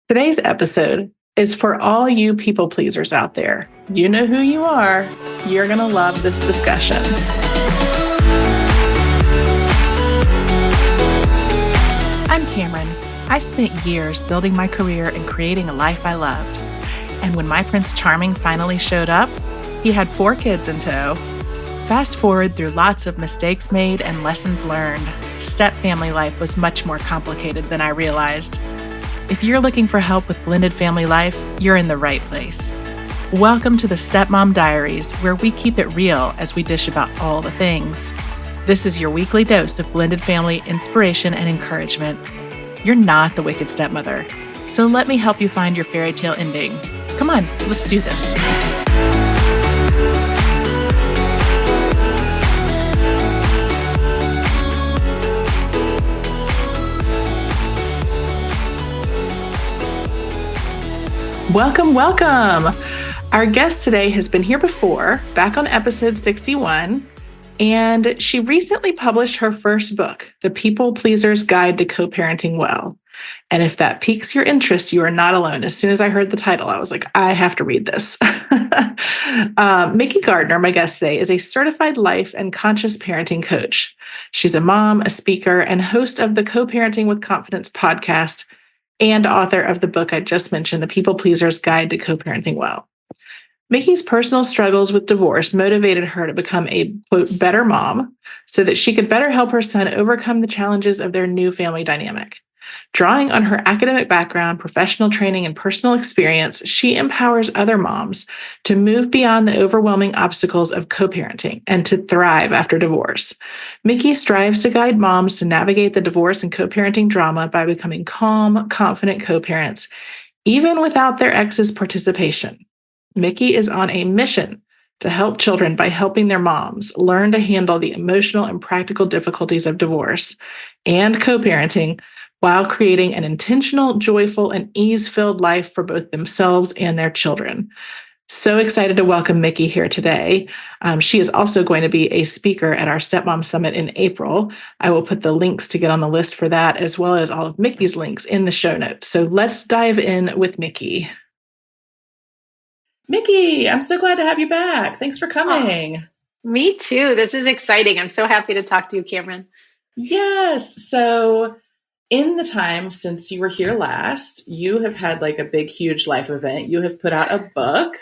Today's episode is for all you people pleasers out there. You know who you are. You're going to love this discussion. I'm Cameron. I spent years building my career and creating a life I loved. And when my Prince Charming finally showed up, he had 4 kids in tow. Fast forward through lots of mistakes made and lessons learned, step family life was much more complicated than I realized. If you're looking for help with blended family life, you're in the right place. Welcome to the Stepmom Diaries, where we keep it real as we dish about all the things. This is your weekly dose of blended family inspiration and encouragement. You're not the wicked stepmother, so let me help you find your fairy tale ending. Come on, let's do this. Welcome, welcome. Our guest today has been here before, back on episode 61, and she recently published her first book, The People Pleaser's Guide to Coparenting Well. And if that piques your interest, you are not alone. As soon as I heard the title, I was like, I have to read this. Mikki Gardner, my guest today, is a certified life and conscious parenting coach. She's a mom, a speaker, and host of the Co-Parenting with Confidence podcast, and author of the book I just mentioned, The People Pleaser's Guide to Co-Parenting Well. Mikki's personal struggles with divorce motivated her to become a, quote, better mom so that she could better help her son overcome the challenges of their new family dynamic. Drawing on her academic background, professional training, and personal experience, she empowers other moms to move beyond the overwhelming obstacles of co-parenting and to thrive after divorce. Mikki strives to guide moms to navigate the divorce and co-parenting drama by becoming calm, confident co-parents, even without their ex's participation. Mikki is on a mission to help children by helping their moms learn to handle the emotional and practical difficulties of divorce and co-parenting while creating an intentional, joyful, and ease-filled life for both themselves and their children. So excited to welcome Mikki here today. She is also going to be a speaker at our Stepmom Summit in April. I will put the links to get on the list for that, as well as all of Mikki's links in the show notes. So let's dive in with Mikki. Mikki, I'm so glad to have you back. Thanks for coming. Oh, me too. This is exciting. I'm so happy to talk to you, Cameron. Yes. So in the time since you were here last, you have had like a big, huge life event. You have put out a book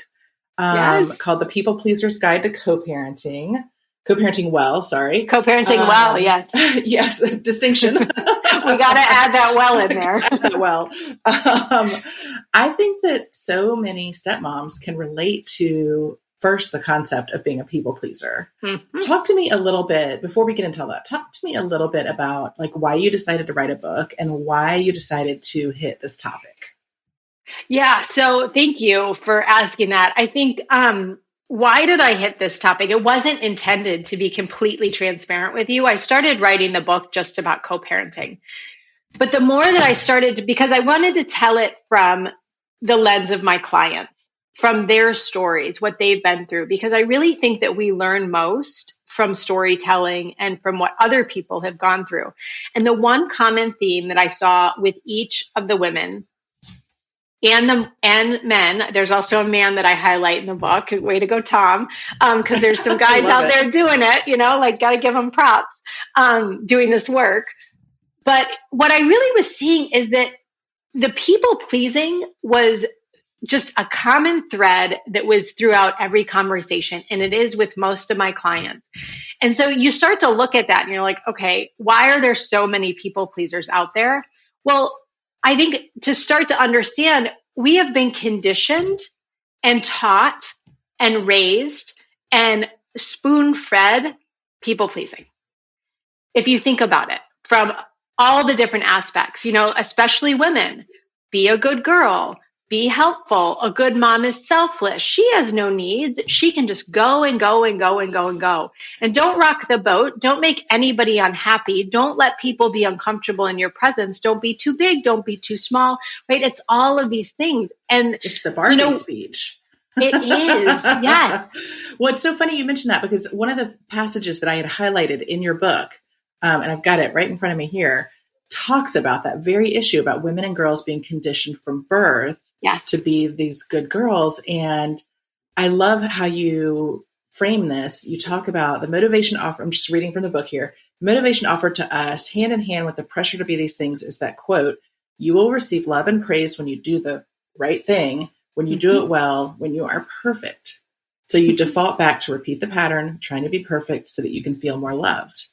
called The People Pleaser's Guide to Coparenting Well, sorry. Coparenting Well, yes. Yes, distinction. We got to add that well in there. Well, I think that so many stepmoms can relate to first the concept of being a people pleaser. Mm-hmm. Talk to me a little bit, before we get into all that, talk to me a little bit about like why you decided to write a book and why you decided to hit this topic. Yeah. So thank you for asking that. I think, why did I hit this topic? It wasn't intended to be completely transparent with you. I started writing the book just about co-parenting. But the more that I started to, because I wanted to tell it from the lens of my clients, from their stories, what they've been through, because I really think that we learn most from storytelling and from what other people have gone through. And the one common theme that I saw with each of the women and men, there's also a man that I highlight in the book. Way to go, Tom. Because there's some guys out there doing it, like got to give them props, doing this work. But what I really was seeing is that the people pleasing was just a common thread that was throughout every conversation. And it is with most of my clients. And so you start to look at that and you're like, okay, why are there so many people pleasers out there? Well, I think to start to understand, we have been conditioned and taught and raised and spoon-fed people pleasing. If you think about it from all the different aspects, especially women, be a good girl, be helpful. A good mom is selfless. She has no needs. She can just go and go and go and go and go. And don't rock the boat. Don't make anybody unhappy. Don't let people be uncomfortable in your presence. Don't be too big. Don't be too small, right? It's all of these things. And it's the Barbie speech. It is, yes. Well, it's so funny you mentioned that because one of the passages that I had highlighted in your book, and I've got it right in front of me here, talks about that very issue about women and girls being conditioned from birth Yes. to be these good girls. And I love how you frame this. You talk about the motivation offer. I'm just reading from the book here. Motivation offered to us hand in hand with the pressure to be these things is that, quote, you will receive love and praise when you do the right thing, when you do it well, when you are perfect. So you default back to repeat the pattern, trying to be perfect so that you can feel more loved.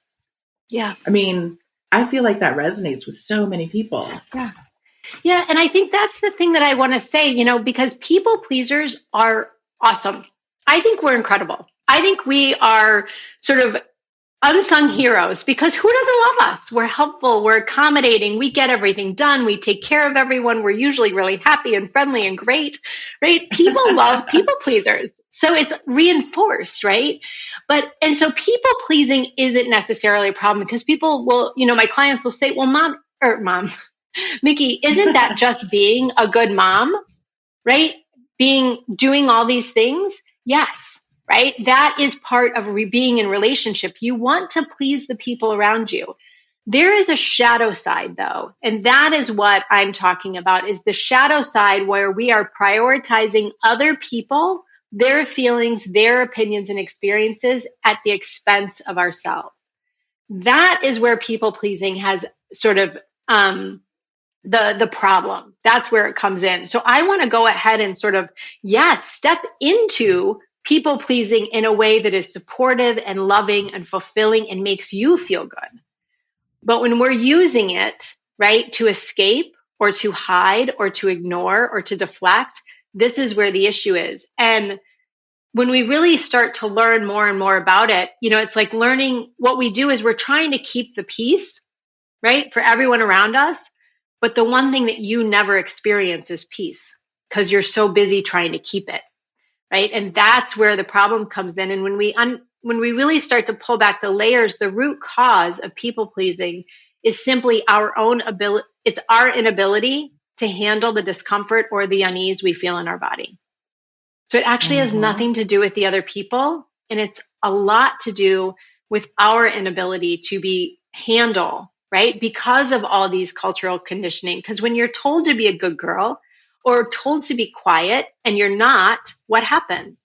Yeah. I mean, I feel like that resonates with so many people. Yeah. Yeah. And I think that's the thing that I want to say, because people pleasers are awesome. I think we're incredible. I think we are sort of unsung heroes because who doesn't love us? We're helpful. We're accommodating. We get everything done. We take care of everyone. We're usually really happy and friendly and great, right? People love people pleasers. So it's reinforced, right? And so people pleasing isn't necessarily a problem because people will, my clients will say, well, mom, Mikki, isn't that just being a good mom, right? Doing all these things? Yes, right? That is part of being in relationship. You want to please the people around you. There is a shadow side though, and that is what I'm talking about is the shadow side where we are prioritizing other people, their feelings, their opinions and experiences at the expense of ourselves. That is where people pleasing has sort of the problem. That's where it comes in. So I want to go ahead and sort of, step into people pleasing in a way that is supportive and loving and fulfilling and makes you feel good. But when we're using it, right, to escape or to hide or to ignore or to deflect, this is where the issue is. And when we really start to learn more and more about it, it's like learning what we do is we're trying to keep the peace, right, for everyone around us. But the one thing that you never experience is peace because you're so busy trying to keep it, right? And that's where the problem comes in. And when we really start to pull back the layers, the root cause of people pleasing is simply our own ability. It's our inability to handle the discomfort or the unease we feel in our body. So it actually has nothing to do with the other people. And it's a lot to do with our inability to handle, right? Because of all these cultural conditioning. Because when you're told to be a good girl or told to be quiet and you're not, what happens?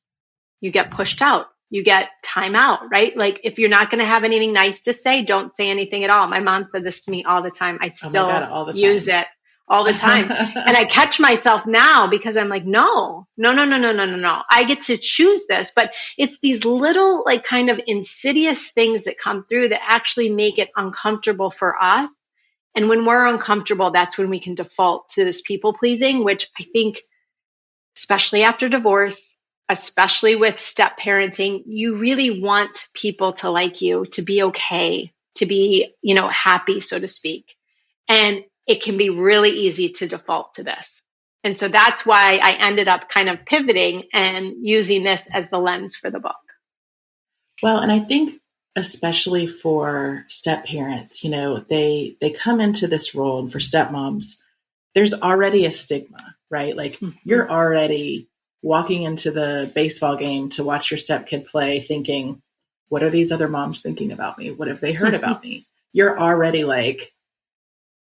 You get pushed out. You get time out, right? Like if you're not going to have anything nice to say, don't say anything at all. My mom said this to me all the time. I still use it all the time. And I catch myself now because I'm like, no. I get to choose this. But it's these little like kind of insidious things that come through that actually make it uncomfortable for us. And when we're uncomfortable, that's when we can default to this people pleasing, which I think, especially after divorce, especially with step parenting, you really want people to like you, to be okay, to be, happy, so to speak. And it can be really easy to default to this. And so that's why I ended up kind of pivoting and using this as the lens for the book. Well, and I think especially for step parents, they come into this role, and for stepmoms, there's already a stigma, right? Like you're already walking into the baseball game to watch your stepkid play thinking, what are these other moms thinking about me? What have they heard about me? You're already like,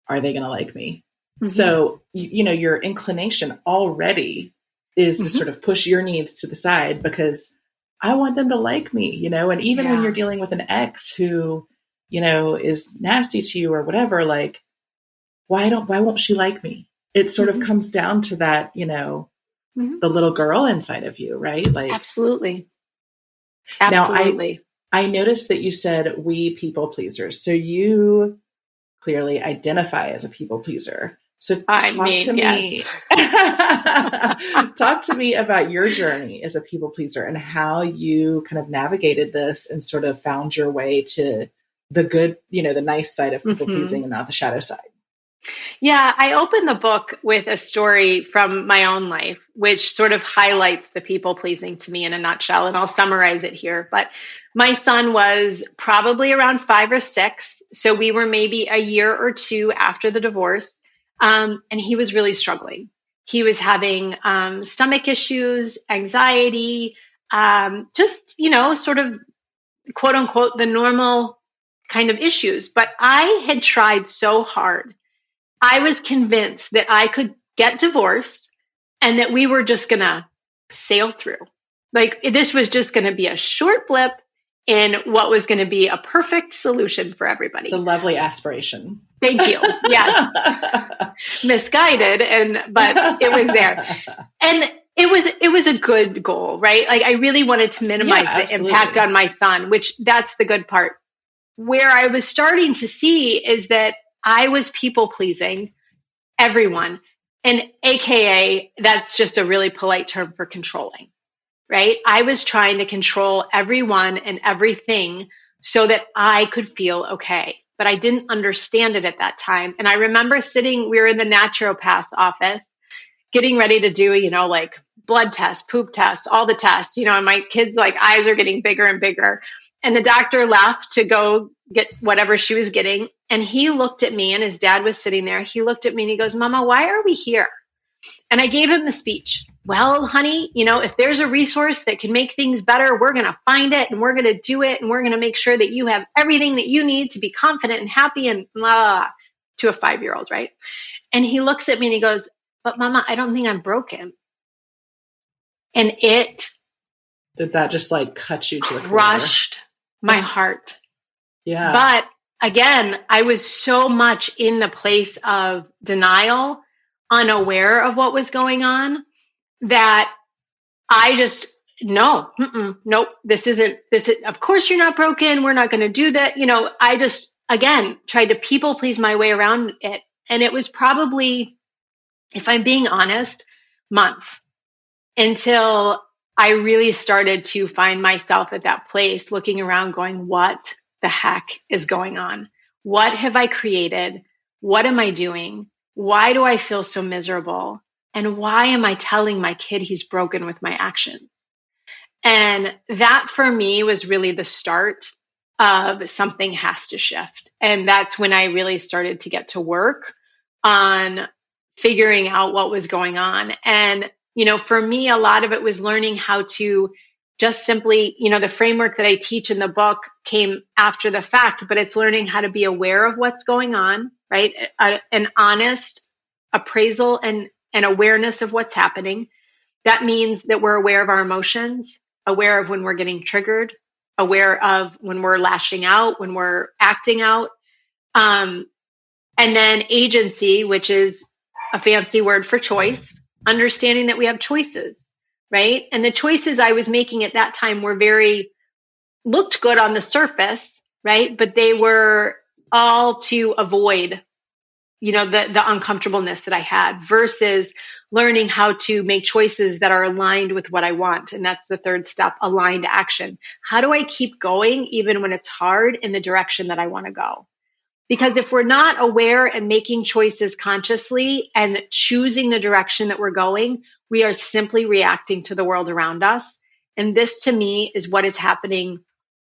are they going to like me? So, your inclination already is to sort of push your needs to the side because I want them to like me, and even when you're dealing with an ex who, is nasty to you or whatever, like, why won't she like me? It sort of comes down to that, the little girl inside of you, right? Like, absolutely. Now, I noticed that you said we people pleasers. So you clearly identify as a people pleaser. So talk to me about your journey as a people pleaser and how you kind of navigated this and sort of found your way to the good, the nice side of people pleasing and not the shadow side. Yeah, I opened the book with a story from my own life, which sort of highlights the people pleasing to me in a nutshell, and I'll summarize it here. But my son was probably around 5 or 6, so we were maybe a year or two after the divorce, and he was really struggling. He was having stomach issues, anxiety, just, sort of, quote unquote, the normal kind of issues. But I had tried so hard. I was convinced that I could get divorced and that we were just going to sail through. Like this was just going to be a short blip in what was going to be a perfect solution for everybody. It's a lovely aspiration. Thank you. Yes. Misguided, but it was there. And it was a good goal, right? Like I really wanted to minimize the impact on my son, which that's the good part. Where I was starting to see is that I was people pleasing everyone. And AKA, that's just a really polite term for controlling, right? I was trying to control everyone and everything so that I could feel okay. But I didn't understand it at that time. And I remember we were in the naturopath's office, getting ready to do, like blood tests, poop tests, all the tests, and my kids' like eyes are getting bigger and bigger. And the doctor left to go get whatever she was getting. And he looked at me and his dad was sitting there. He looked at me and he goes, Mama, why are we here? And I gave him the speech. Well, honey, if there's a resource that can make things better, we're going to find it and we're going to do it. And we're going to make sure that you have everything that you need to be confident and happy and blah, blah, blah, to a 5-year-old, right? And he looks at me and he goes, but Mama, I don't think I'm broken. And did that just like cut you to the crushed my heart. Yeah. But again, I was so much in the place of denial, unaware of what was going on, that I just, nope, this isn't, of course you're not broken. We're not going to do that. I just, again, tried to people please my way around it. And it was probably, if I'm being honest, months until I really started to find myself at that place looking around going, what the heck is going on? What have I created? What am I doing? Why do I feel so miserable? And why am I telling my kid he's broken with my actions? And that for me was really the start of something has to shift. And that's when I really started to get to work on figuring out what was going on. And for me, a lot of it was learning how to just simply, the framework that I teach in the book came after the fact, but it's learning how to be aware of what's going on, right? An honest appraisal and awareness of what's happening. That means that we're aware of our emotions, aware of when we're getting triggered, aware of when we're lashing out, when we're acting out. And then agency, which is a fancy word for choice, understanding that we have choices, right? And the choices I was making at that time looked good on the surface, right? But they were all to avoid, the uncomfortableness that I had versus learning how to make choices that are aligned with what I want. And that's the third step, aligned action. How do I keep going even when it's hard in the direction that I want to go? Because if we're not aware and making choices consciously and choosing the direction that we're going, we are simply reacting to the world around us. And this to me is what is happening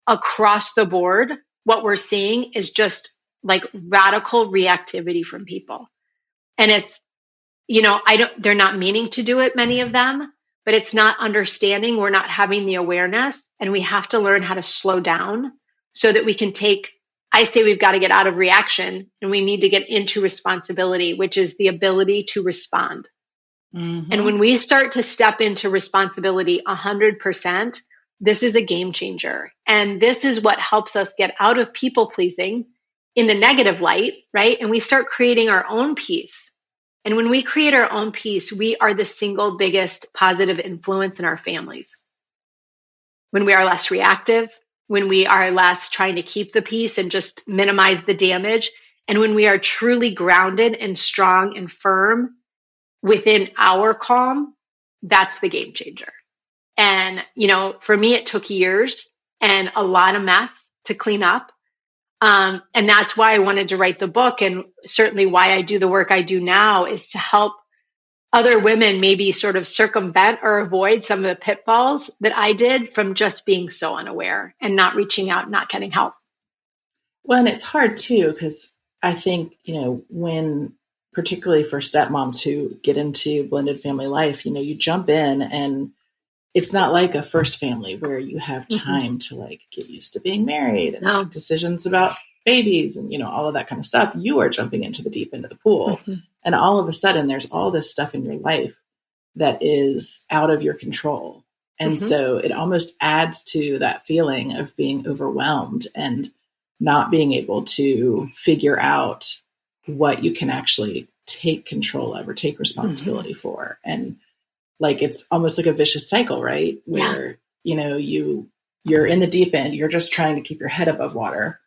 across the board. What we're seeing is just like radical reactivity from people. And it's, they're not meaning to do it, many of them, but it's not understanding. We're not having the awareness, and we have to learn how to slow down so that we can I say we've got to get out of reaction and we need to get into responsibility, which is the ability to respond. Mm-hmm. And when we start to step into responsibility 100%, this is a game changer. And this is what helps us get out of people pleasing in the negative light, right? And we start creating our own peace. And when we create our own peace, we are the single biggest positive influence in our families. When we are less reactive, when we are less trying to keep the peace and just minimize the damage, and when we are truly grounded and strong and firm within our calm, that's the game changer. And, for me, it took years and a lot of mess to clean up. And that's why I wanted to write the book, and certainly why I do the work I do now is to help other women maybe sort of circumvent or avoid some of the pitfalls that I did from just being so unaware and not reaching out, not getting help. Well, and it's hard too, because I think, when, particularly for stepmoms who get into blended family life, you jump in and it's not like a first family where you have time to like get used to being married and make decisions about babies and, all of that kind of stuff, you are jumping into the deep end of the pool. Mm-hmm. And all of a sudden there's all this stuff in your life that is out of your control. And Mm-hmm. so it almost adds to that feeling of being overwhelmed and not being able to figure out what you can actually take control of or take responsibility for. And like, it's almost like a vicious cycle, right? Where, you're in the deep end, you're just trying to keep your head above water.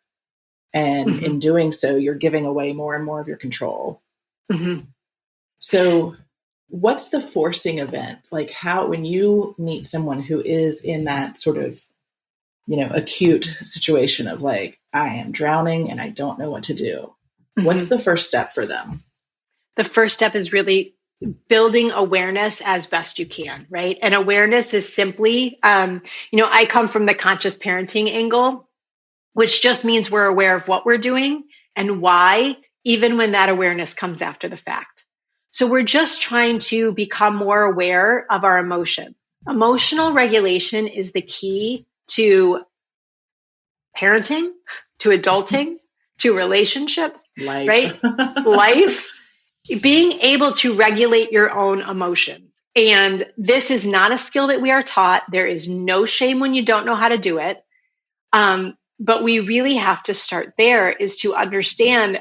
And in doing so, you're giving away more and more of your control. So what's the forcing event? Like when you meet someone who is in that sort of, acute situation of like, I am drowning and I don't know what to do. What's the first step for them? The first step is really building awareness as best you can, right? And awareness is simply, I come from the conscious parenting angle, which just means we're aware of what we're doing and why, even when that awareness comes after the fact. So we're just trying to become more aware of our emotions. Emotional regulation is the key to parenting, to adulting, to relationships, Life. Right? Life. Being able to regulate your own emotions. And this is not a skill that we are taught. There is no shame when you don't know how to do it. But we really have to start there, is to understand,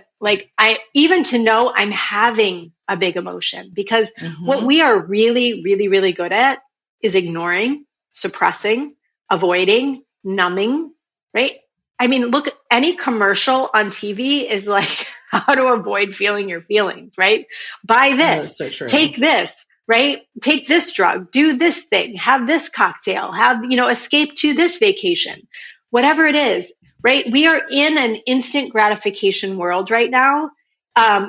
even to know I'm having a big emotion, because what we are really, really, really good at is ignoring, suppressing, avoiding, numbing, right? I mean, look, any commercial on TV is like how to avoid feeling your feelings, right? Buy this, that's so true. Take this, right? Take this drug, do this thing, have this cocktail, escape to this vacation, whatever it is, right? We are in an instant gratification world right now,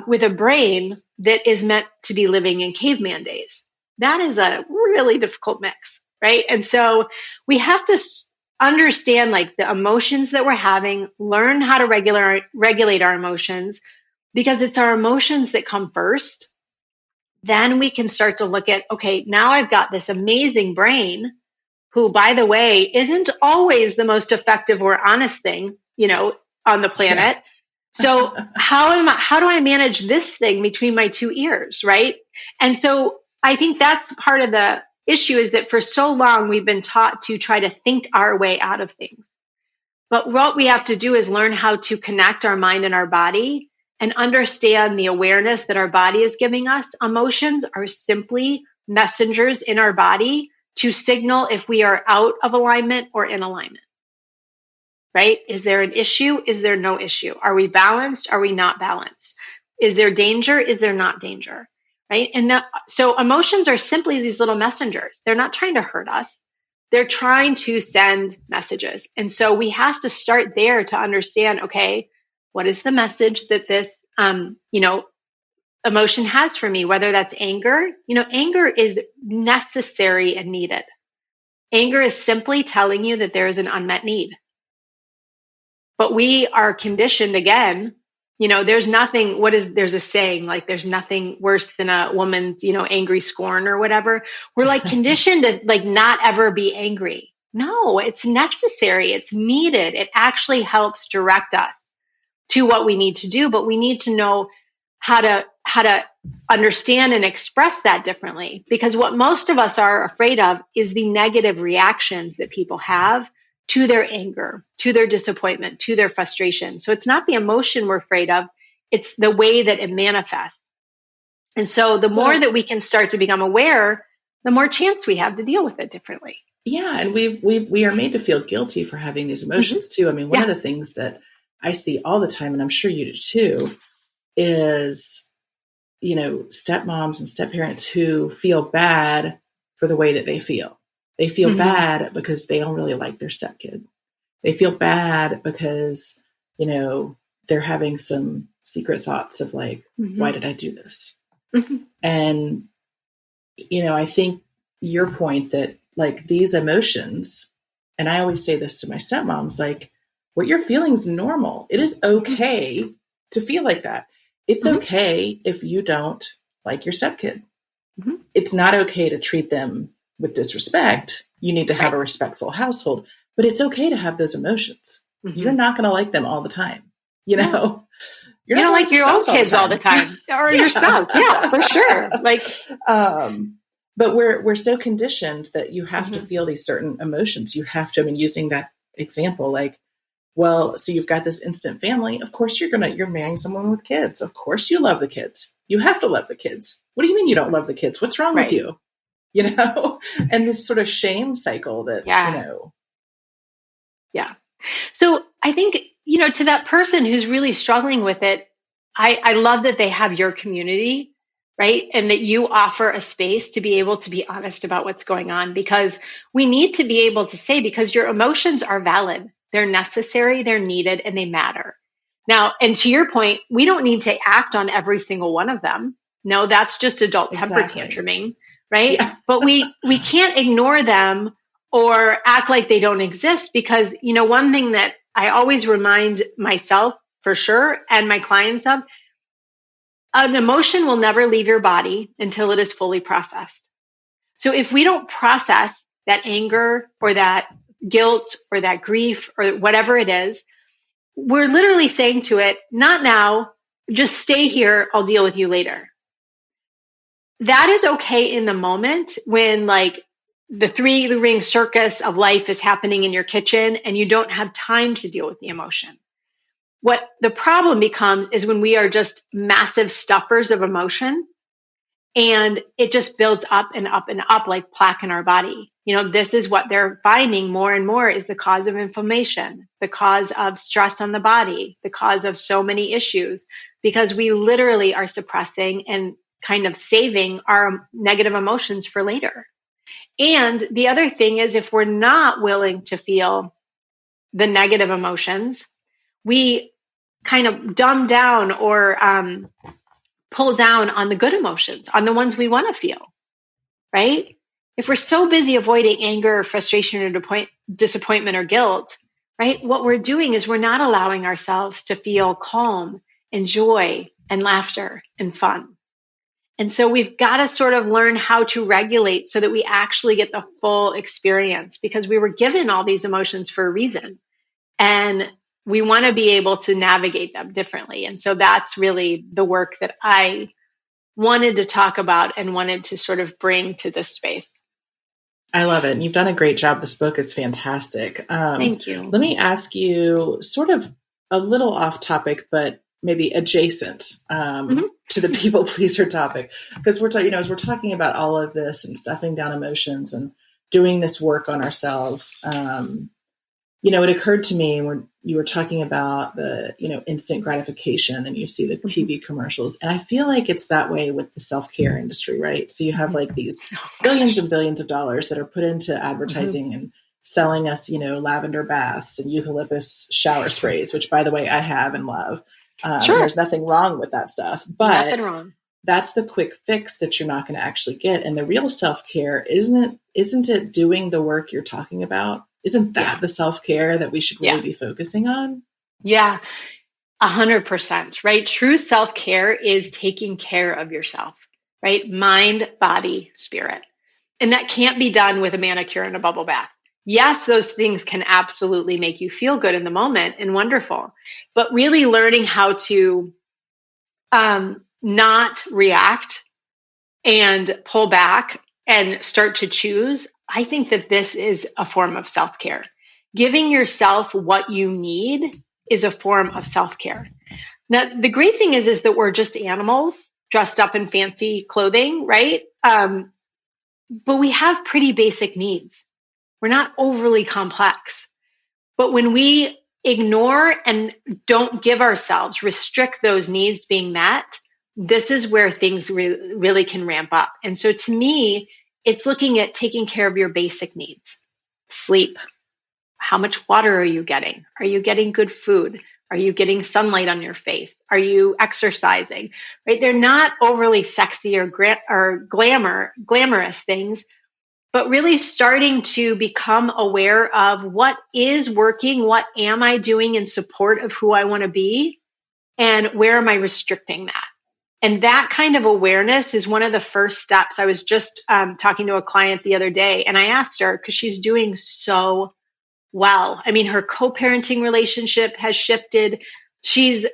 with a brain that is meant to be living in caveman days. That is a really difficult mix, right? And so we have to understand the emotions that we're having, learn how to regulate our emotions, because it's our emotions that come first. Then we can start to look at, okay, now I've got this amazing brain who, by the way, isn't always the most effective or honest thing, on the planet. So how do I manage this thing between my two ears, right? And so I think that's part of the issue, is that for so long we've been taught to try to think our way out of things. But what we have to do is learn how to connect our mind and our body and understand the awareness that our body is giving us. Emotions are simply messengers in our body to signal if we are out of alignment or in alignment, right? Is there an issue? Is there no issue? Are we balanced? Are we not balanced? Is there danger? Is there not danger? Right? And so emotions are simply these little messengers. They're not trying to hurt us. They're trying to send messages. And so we have to start there to understand, okay, what is the message that this, emotion has for me, whether that's anger. Anger is necessary and needed. Anger is simply telling you that there is an unmet need. But we are conditioned again. There's nothing, there's a saying, there's nothing worse than a woman's, angry scorn or whatever. We're conditioned to not ever be angry. No, it's necessary. It's needed. It actually helps direct us to what we need to do, but we need to know how to understand and express that differently, because what most of us are afraid of is the negative reactions that people have to their anger, to their disappointment, to their frustration. So it's not the emotion we're afraid of, it's the way that it manifests. And so the more that we can start to become aware, the more chance we have to deal with it differently. Yeah. And we are made to feel guilty for having these emotions too. I mean, one of the things that I see all the time, and I'm sure you do too, is, stepmoms and stepparents who feel bad for the way that they feel. They feel bad because they don't really like their stepkid. They feel bad because, they're having some secret thoughts of why did I do this? And, I think your point that these emotions, and I always say this to my stepmoms, what you're feeling is normal. It is okay to feel like that. It's okay if you don't like your stepkid. It's not okay to treat them with disrespect. You need to have a respectful household, but it's okay to have those emotions. You're not going to like them all the time. you know, you're You not don't going like with your own spouse kids all the time or your spouse. Yeah, for sure. Like, but we're so conditioned that you have to feel these certain emotions. You have to, I mean, using that example, like, well, so you've got this instant family. Of course you're marrying someone with kids. Of course you love the kids. You have to love the kids. What do you mean you don't love the kids? What's wrong with you? You know, and this sort of shame cycle that, you know. Yeah. So I think, you know, to that person who's really struggling with it, I love that they have your community, right? And that you offer a space to be able to be honest about what's going on, because we need to be able to say, because your emotions are valid, they're necessary, they're needed, and they matter. Now, and to your point, we don't need to act on every single one of them. No, that's just adult temper tantruming, right? Yeah. But we can't ignore them or act like they don't exist, because, you know, one thing that I always remind myself for sure and my clients of, an emotion will never leave your body until it is fully processed. So if we don't process that anger or that guilt or that grief or whatever it is, we're literally saying to it, not now, just stay here, I'll deal with you later. That is okay in the moment when, like, the three-ring circus of life is happening in your kitchen and you don't have time to deal with the emotion. What the problem becomes is when we are just massive stuffers of emotion and it just builds up and up and up like plaque in our body. You know, this is what they're finding more and more is the cause of inflammation, the cause of stress on the body, the cause of so many issues, because we literally are suppressing and kind of saving our negative emotions for later. And the other thing is, if we're not willing to feel the negative emotions, we kind of dumb down or pull down on the good emotions, on the ones we want to feel, right? If we're so busy avoiding anger or frustration or disappointment or guilt, right, what we're doing is we're not allowing ourselves to feel calm and joy and laughter and fun. And so we've got to sort of learn how to regulate so that we actually get the full experience, because we were given all these emotions for a reason. And we want to be able to navigate them differently. And so that's really the work that I wanted to talk about and wanted to sort of bring to this space. I love it. And you've done a great job. This book is fantastic. Thank you. Let me ask you sort of a little off topic, but maybe adjacent to the people pleaser topic, because we're talking, as we're talking about all of this and stuffing down emotions and doing this work on ourselves, it occurred to me when you were talking about the, instant gratification and you see the TV commercials. And I feel like it's that way with the self-care industry, right? So you have like these billions and billions of dollars that are put into advertising and selling us, lavender baths and eucalyptus shower sprays, which by the way, I have and love. Sure. There's nothing wrong with that stuff, but nothing wrong. That's the quick fix that you're not going to actually get. And the real self-care, isn't it doing the work you're talking about? Isn't that the self-care that we should really be focusing on? Yeah, 100%, right? True self-care is taking care of yourself, right? Mind, body, spirit. And that can't be done with a manicure and a bubble bath. Yes, those things can absolutely make you feel good in the moment and wonderful, but really learning how to not react and pull back and start to choose. I think that this is a form of self-care. Giving yourself what you need is a form of self-care. Now, the great thing is that we're just animals dressed up in fancy clothing, right? But we have pretty basic needs. We're not overly complex. But when we ignore and don't give ourselves, restrict those needs being met, this is where things really can ramp up. And so to me, it's looking at taking care of your basic needs. Sleep. How much water are you getting? Are you getting good food? Are you getting sunlight on your face? Are you exercising? Right? They're not overly sexy or glamorous things, but really starting to become aware of what is working, what am I doing in support of who I want to be, and where am I restricting that? And that kind of awareness is one of the first steps. I was just talking to a client the other day, and I asked her, because she's doing so well. I mean, her co-parenting relationship has shifted she's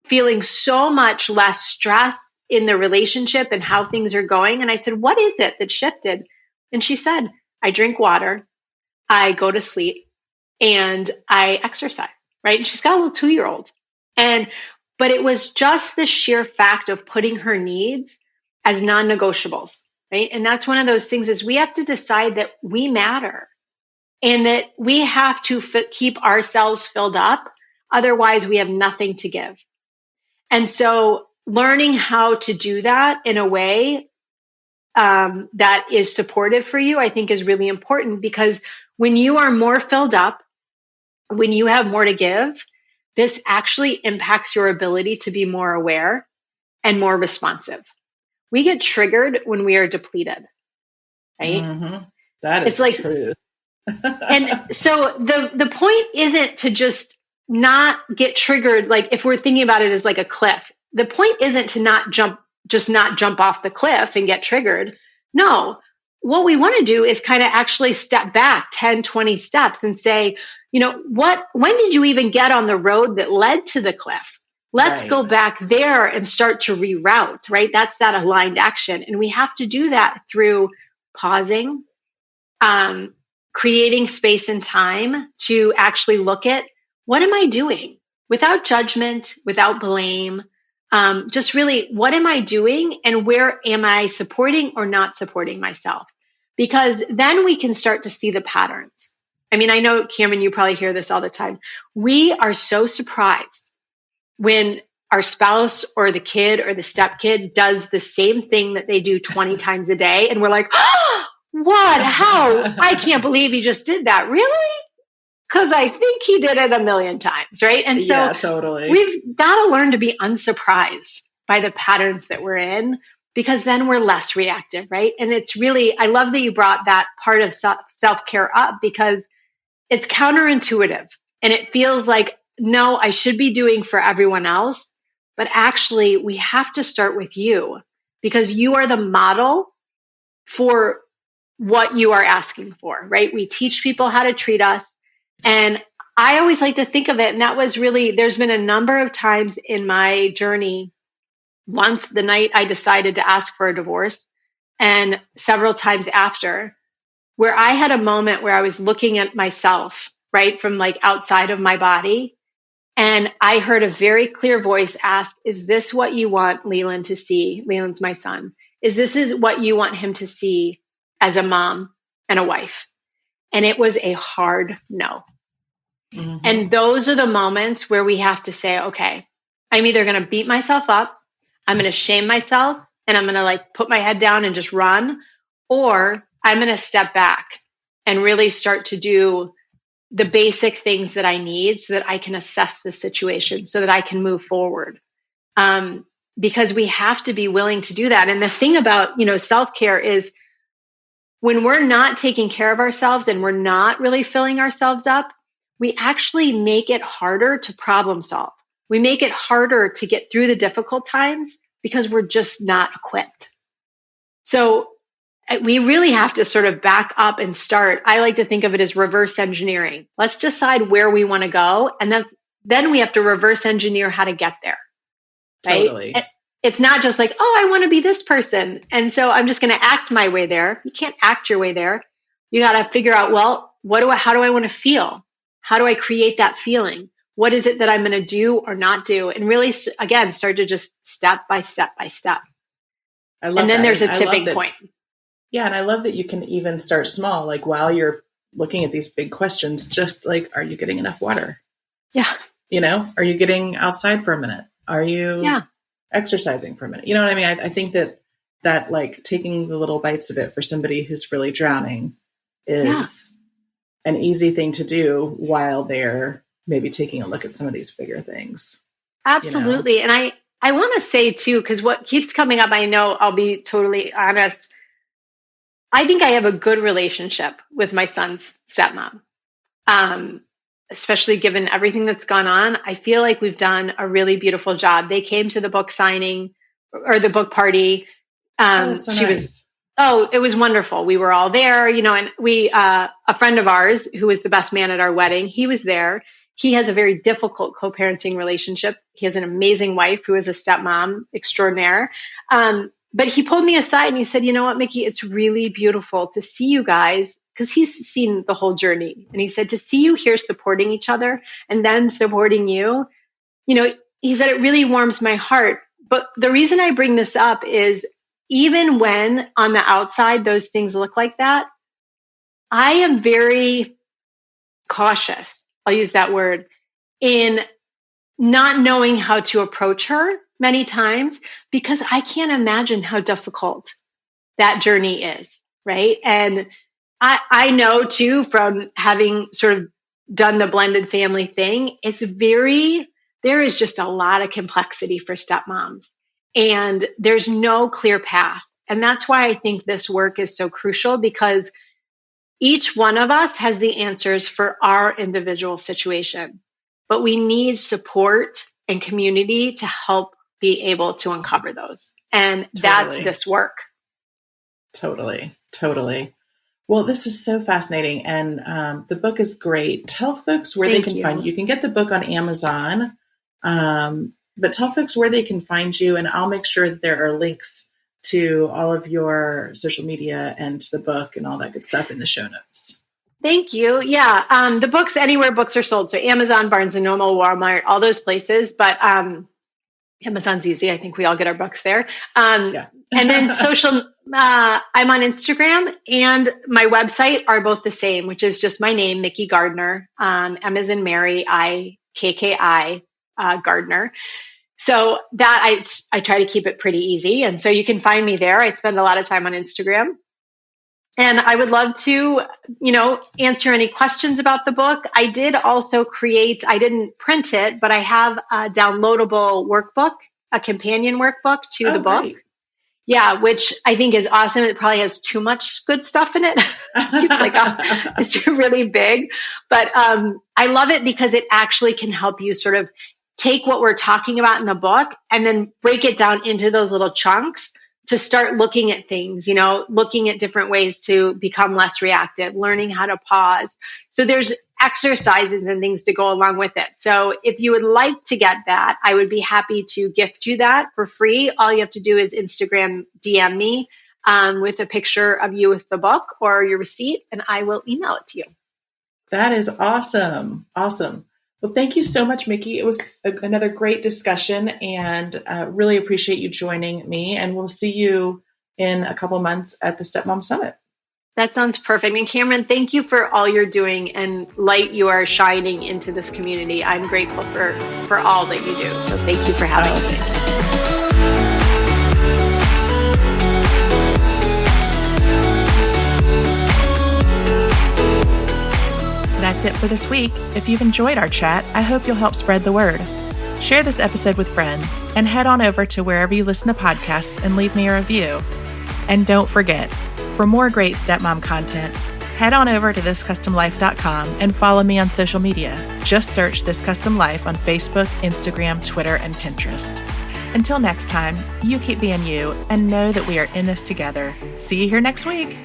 feeling so much less stress in the relationship and how things are going. And I said, what is it that shifted? And she said, I drink water, I go to sleep, and I exercise, right? And she's got a little 2-year-old. But it was just the sheer fact of putting her needs as non-negotiables, right? And that's one of those things is we have to decide that we matter and that we have to keep ourselves filled up. Otherwise, we have nothing to give. And so learning how to do that in a way that is supportive for you, I think is really important, because when you are more filled up, when you have more to give, this actually impacts your ability to be more aware and more responsive. We get triggered when we are depleted, right? Mm-hmm. That is like true. And so the point isn't to just not get triggered. Like if we're thinking about it as like a cliff, the point isn't to not jump off the cliff and get triggered. No, what we want to do is kind of actually step back 10, 20 steps and say, when did you even get on the road that led to the cliff? Let's go back there and start to reroute, right? That's that aligned action. And we have to do that through pausing, creating space and time to actually look at what am I doing without judgment, without blame, just really what am I doing and where am I supporting or not supporting myself? Because then we can start to see the patterns. I mean, I know, Cameron, you probably hear this all the time. We are so surprised when our spouse or the kid or the stepkid does the same thing that they do 20 times a day. And we're like, oh, what? How? I can't believe he just did that. Really? Because I think he did it a million times, right? And so totally. We've got to learn to be unsurprised by the patterns that we're in, because then we're less reactive, right? And it's really, I love that you brought that part of self-care up, because it's counterintuitive and it feels like, no, I should be doing for everyone else. But actually, we have to start with you, because you are the model for what you are asking for, right? We teach people how to treat us. And I always like to think of it. And that was really, there's been a number of times in my journey, once the night I decided to ask for a divorce, and several times after, where I had a moment where I was looking at myself, right, from like outside of my body. And I heard a very clear voice ask, is this what you want Leland to see? Leland's my son. Is what you want him to see as a mom and a wife? And it was a hard no. Mm-hmm. And those are the moments where we have to say, okay, I'm either going to beat myself up, I'm going to shame myself, and I'm going to like put my head down and just run, or I'm going to step back and really start to do the basic things that I need so that I can assess the situation, so that I can move forward. Because we have to be willing to do that. And the thing about, self-care is when we're not taking care of ourselves and we're not really filling ourselves up, we actually make it harder to problem solve. We make it harder to get through the difficult times because we're just not equipped. So we really have to sort of back up and start. I like to think of it as reverse engineering. Let's decide where we want to go. And then we have to reverse engineer how to get there. Right? Totally. It's not just like, oh, I want to be this person, and so I'm just going to act my way there. You can't act your way there. You got to figure out, well, how do I want to feel? How do I create that feeling? What is it that I'm going to do or not do? And really, again, start to just step by step by step. And then there's a tipping point. Yeah. And I love that you can even start small, like while you're looking at these big questions, just like, are you getting enough water? Yeah. Are you getting outside for a minute? Are you exercising for a minute? You know what I mean? I think that like taking the little bites of it for somebody who's really drowning is an easy thing to do while they're maybe taking a look at some of these bigger things. Absolutely. And I want to say too, because what keeps coming up, I know, I'll be totally honest, I think I have a good relationship with my son's stepmom. Especially given everything that's gone on, I feel like we've done a really beautiful job. They came to the book signing or the book party. It was wonderful. We were all there, and we, a friend of ours who was the best man at our wedding, he was there. he has a very difficult co-parenting relationship. He has an amazing wife who is a stepmom extraordinaire. But he pulled me aside and he said, you know what, Mikki, it's really beautiful to see you guys, because he's seen the whole journey. And he said, to see you here supporting each other and then supporting you, he said, it really warms my heart. But the reason I bring this up is even when on the outside those things look like that, I am very cautious, I'll use that word, in not knowing how to approach her many times, because I can't imagine how difficult that journey is, right? And I know too, from having sort of done the blended family thing, there is just a lot of complexity for stepmoms, and there's no clear path. And that's why I think this work is so crucial, because each one of us has the answers for our individual situation, but we need support and community to help be able to uncover those. And that's this work. Totally. Well, this is so fascinating. And the book is great. Tell folks where they can find you. You can get the book on Amazon, but tell folks where they can find you. And I'll make sure that there are links to all of your social media and the book and all that good stuff in the show notes. Thank you. Yeah. The book's anywhere books are sold. So Amazon, Barnes & Noble, Walmart, all those places. But Amazon's easy. I think we all get our books there. And then social, I'm on Instagram, and my website are both the same, which is just my name, Mikki Gardner. M as in Mary, I-K-K-I, Gardner. So that I try to keep it pretty easy. And so you can find me there. I spend a lot of time on Instagram. And I would love to, answer any questions about the book. I did also I didn't print it, but I have a downloadable workbook, a companion workbook to the book. Great. Yeah, which I think is awesome. It probably has too much good stuff in it. It's really big. But I love it because it actually can help you sort of take what we're talking about in the book and then break it down into those little chunks to start looking at things, looking at different ways to become less reactive, learning how to pause. So there's exercises and things to go along with it. So if you would like to get that, I would be happy to gift you that for free. All you have to do is Instagram DM me with a picture of you with the book or your receipt, and I will email it to you. That is awesome. Awesome. Well, thank you so much, Mikki. It was another great discussion, and really appreciate you joining me. And we'll see you in a couple months at the Stepmom Summit. That sounds perfect. And Cameron, thank you for all you're doing and light you are shining into this community. I'm grateful for all that you do. So thank you for having me. That's it for this week. If you've enjoyed our chat, I hope you'll help spread the word. Share this episode with friends and head on over to wherever you listen to podcasts and leave me a review. And don't forget, for more great stepmom content, head on over to thiscustomlife.com and follow me on social media. Just search This Custom Life on Facebook, Instagram, Twitter, and Pinterest. Until next time, you keep being you and know that we are in this together. See you here next week.